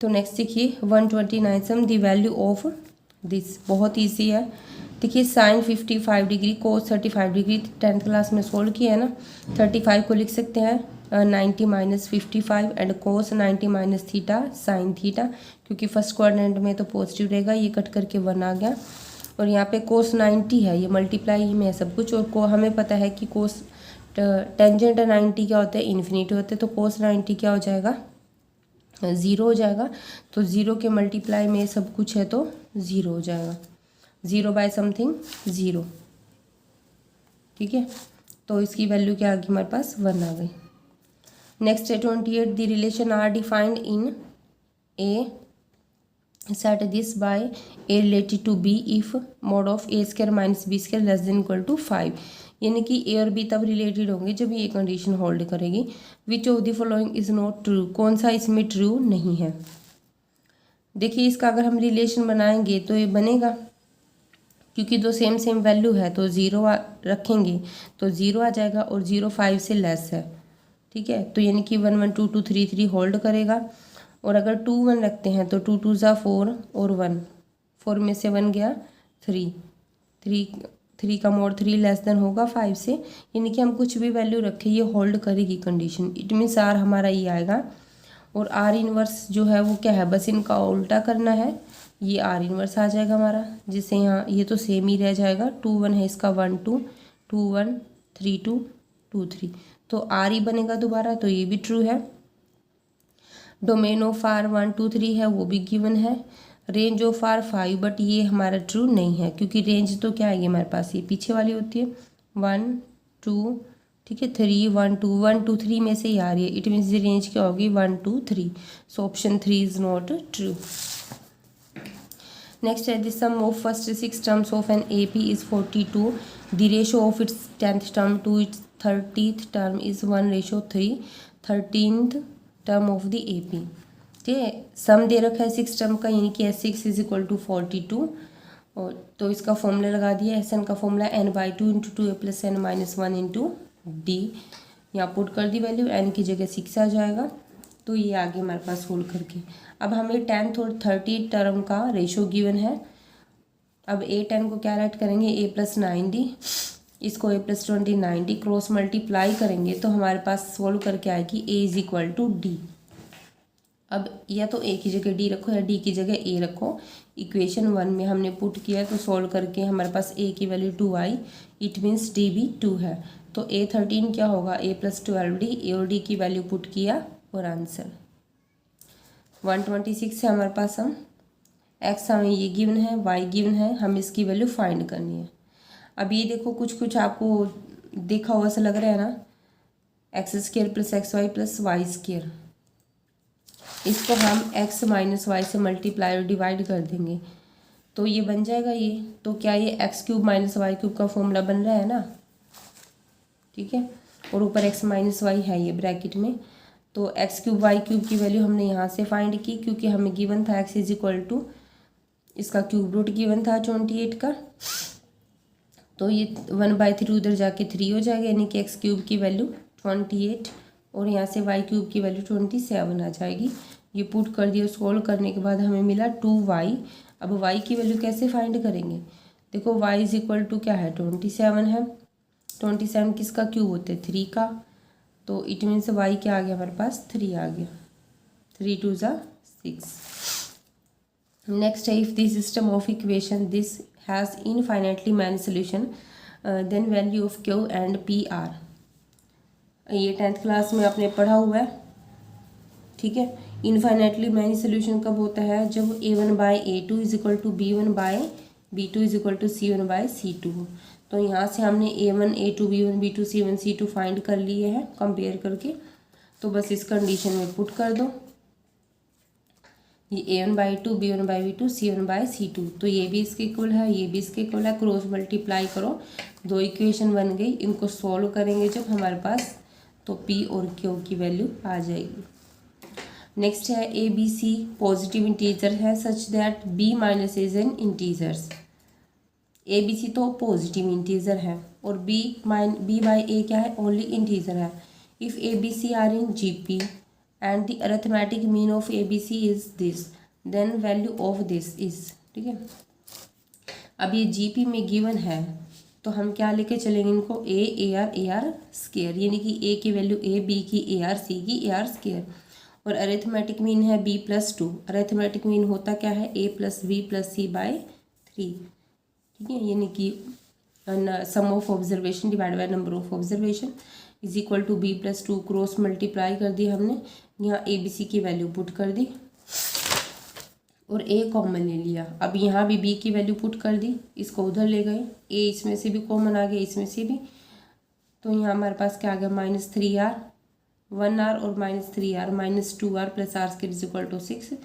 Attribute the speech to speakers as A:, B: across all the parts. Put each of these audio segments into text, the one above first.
A: तो नेक्स्ट देखिए 129 sum the value of this, बहुत ईजी है। देखिए sine 55 degree cos 35 degree 10th class में सोल्व किया है ना। 35 को लिख सकते हैं 90 minus 55 and cos 90 minus theta sine theta, क्योंकि फर्स्ट क्वाड्रेंट में तो पॉजिटिव रहेगा, ये कट करके 1 आ गया। और यहाँ पे कोस 90 है, ये मल्टीप्लाई में है सब कुछ। और को हमें पता है कि कोस टेंजेंट 90 क्या होता है, इन्फिनिटी होते हैं। तो कोस 90 क्या हो जाएगा, 0 हो जाएगा। तो 0 के मल्टीप्लाई में सब कुछ है तो 0 हो जाएगा। 0 बाय समथिंग 0, ठीक है। तो इसकी वैल्यू क्या आ गई हमारे पास, 1 आ गई। नेक्स्ट है 28 the relation are defined in a set this by A related to B if mod of A square minus B square less than equal to 5। यानी कि ए और बी तब रिलेटेड होंगे जब ये कंडीशन होल्ड करेगी। Which of the following is not true, कौन सा इसमें ट्रू नहीं है। देखिए इसका अगर हम रिलेशन बनाएंगे तो ये बनेगा, क्योंकि दो सेम सेम वैल्यू है तो 0 रखेंगे तो 0 आ जाएगा और 0 5 से लेस है, ठीक है। तो यानी कि 1 1 2 2 3 3 होल्ड करेगा। और अगर 2 1 रखते हैं तो 2 2 ज़ा 4 और 1 4 में से 1 गया 3 3 का मोड 3 लेस देन होगा 5 से। यानी कि हम कुछ भी वैल्यू रखें ये होल्ड करेगी कंडीशन। इट मीन्स आर हमारा ये आएगा। और आर इनवर्स जो है वो क्या है, बस इनका उल्टा करना है, ये आर इनवर्स आ जाएगा हमारा। जिससे यहाँ ये तो सेम ही रह जाएगा। 2 1 है इसका 1 2 2 1 3 2 2 3, तो आर ही बनेगा दोबारा, तो ये भी ट्रू है। डोमेन ऑफ आर 1 2 3 है, वो भी गिवन है। रेंज ऑफ आर 5, बट ये हमारा ट्रू नहीं है, क्योंकि रेंज तो क्या आएगी हमारे पास, ये पीछे वाली होती है 1 2, ठीक है 3 1 2 1 2 3 में से ही आ रही है। इट मीन्स रेंज क्या होगी 1 2 3। So option 3 is not true. Next है the sum of first 6 terms of an A P is 42। The ratio of its 10th term to its 30th term is 1:3। 13th term of the A P, ठीक है। सम दे रखा है 6 term का, यानी कि 6 is equal to 42। और तो इसका फॉर्मूला लगा दिया, एस एन का formula n/2 into 2a plus n minus 1 into D. यहाँ पुट कर दी वैल्यू, n की जगह 6 आ जाएगा। तो ये आगे हमारे पास होल्ड करके। अब हमें 10th और 30th टर्म का रेशो गिवन है। अब a10 को क्या राइट करेंगे, a प्लस 9d, इसको a plus 29d cross multiply करेंगे तो हमारे पास सोल्व करके आएगी a is equal to D. अब या तो a की जगह d रखो या d की जगह a रखो। इक्वेशन 1 में हमने पुट किया तो सोल्व करके हमारे पास a की value 2 I. It means d भी 2 है। तो a13 क्या होगा, a प्लस 12d, a और d की वैल्यू पुट किया और आंसर 126 है हमारे पास। हम x हमें ये गिवन है, y गिवन है, हम इसकी वैल्यू फाइंड करनी है। अब ये देखो कुछ आपको देखा हुआ सा लग रहा है ना, x² plus XY plus y²। इसको हम x माइनस वाई से मल्टीप्लाई और डिवाइड कर देंगे तो ये बन जाएगा ये। तो क्या ये x³ माइनस y³ का फॉर्मूला बन रहा है ना, ठीक है। और ऊपर x माइनस वाई है ये ब्रैकेट में। तो x³ y³ की वैल्यू हमने यहाँ से फाइंड की, क्योंकि हमें गिवन था x इज इक्वल टू, इसका क्यूब रूट गिवन था 28 का। तो ये 1/3 उधर जाके 3 हो जाएगा, यानी कि x³ की वैल्यू 28 और यहाँ से y³ की वैल्यू 27 आ जाएगी। ये पुट कर दिया, सोल्व करने के बाद हमें मिला 2y। अब y की वैल्यू कैसे फाइंड करेंगे, देखो y इज इक्वल टू क्या है 27 है। 27 किसका क्यूब होते हैं 3 का। तो इट मीन्स y क्या आ गया हमारे पास 3 आ गया। 3 2 ज़ा 6। नेक्स्ट है if this system of equation this has infinitely many solution then value of Q and P are. ये 10th क्लास में आपने पढ़ा हुआ है, ठीक है। इनफाइनाइटली मैनी सोल्यूशन कब होता है, जब a1/a2 is equal to b1/b2 is equal to c1/c2। तो यहाँ से हमने a1 a2 b1 b2 c1 c2 find कर लिए हैं कंपेयर करके। तो बस इस कंडीशन में पुट कर दो, ये a1/2 b1/b2 c1/c2। तो ये भी इसके इक्वल है, ये भी इसके इक्वल है। क्रॉस मल्टीप्लाई करो, दो इक्वेशन बन गई। इनको सॉल्व करेंगे जब हमारे पास, तो p और q की वैल्यू आ जाएगी। नेक्स्ट है A B C positive integer है such that b minus is an integers. A B C तो पॉजिटिव इंटीजर है और b बाई ए क्या है, ओनली इंटीजर है। If A B C are in G P and the arithmetic mean of A B C is this, then value of this is, ठीक है। अब ये जीपी में गिवन है तो हम क्या लेके चलेंगे इनको, ए आर स्केयर, यानी कि ए की वैल्यू ए, बी की ए आर, सी की ए आर स्केयर, और अरिथमेटिक मीन है b प्लस 2। अरिथमेटिक मीन होता क्या है, a plus B plus C by 3, ठीक है। यानी कि sum of observation divide by number of observation is equal to b plus 2, cross multiply कर दी हमने, यहाँ ए बी सी की वैल्यू पुट कर दी और a कॉमन ले लिया। अब यहाँ भी b की वैल्यू पुट कर दी, इसको उधर ले गए, a इसमें से भी कॉमन आ गया, इसमें से भी, तो यहाँ हमारे पास क्या आ गया, -3r, 1r और -3r, -2r plus R square is equal to 6।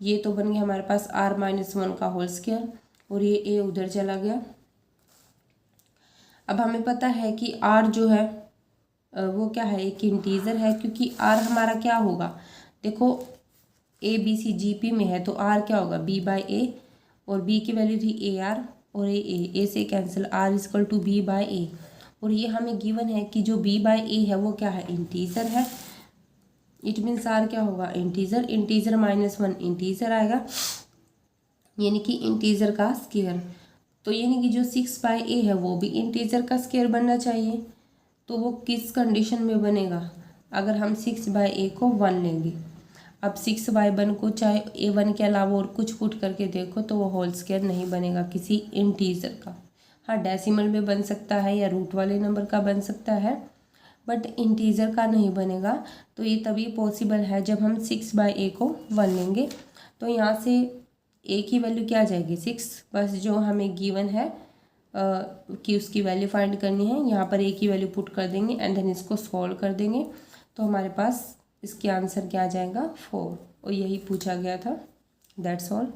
A: ये तो बन गया हमारे पास r -1 का होल स्क्वायर, और ये a उधर चला गया। अब हमें पता है कि r जो है वो क्या है, एक इंटीजर है, क्योंकि r हमारा क्या होगा, देखो ए बी सी जी पी में है तो r क्या होगा, b बाई ए, और b की वैल्यू थी ए आर और ए से cancel, r is equal to b by A, और ये हमें गिवन है कि जो b बाई ए है वो क्या है, इंटीजर है। इट मीन्स r क्या होगा, इंटीजर, इंटीजर -1 इंटीजर आएगा, यानी कि इंटीजर का स्क्वायर। तो यानी कि जो 6 बाई ए है वो भी इंटीजर का स्क्वायर बनना चाहिए। तो वो किस कंडीशन में बनेगा, अगर हम 6 बाई ए को 1 लेंगे। अब 6 बाई 1 को चाहे a1 के अलावा और कुछ पुट करके देखो तो वो होल स्क्वायर नहीं बनेगा किसी इंटीजर का। हाँ, डेसिमल में बन सकता है या रूट वाले नंबर का बन सकता है, बट इंटीजर का नहीं बनेगा। तो ये तभी पॉसिबल है जब हम 6 बाई ए को 1 लेंगे। तो यहाँ से a की वैल्यू क्या आ जाएगी, 6, बस जो हमें गिवन है कि उसकी वैल्यू फाइंड करनी है, यहाँ पर a की वैल्यू पुट कर देंगे एंड देन इसको सॉल्व कर देंगे, तो हमारे पास इसके आंसर क्या आ जाएगा, 4, और यही पूछा गया था। That's all.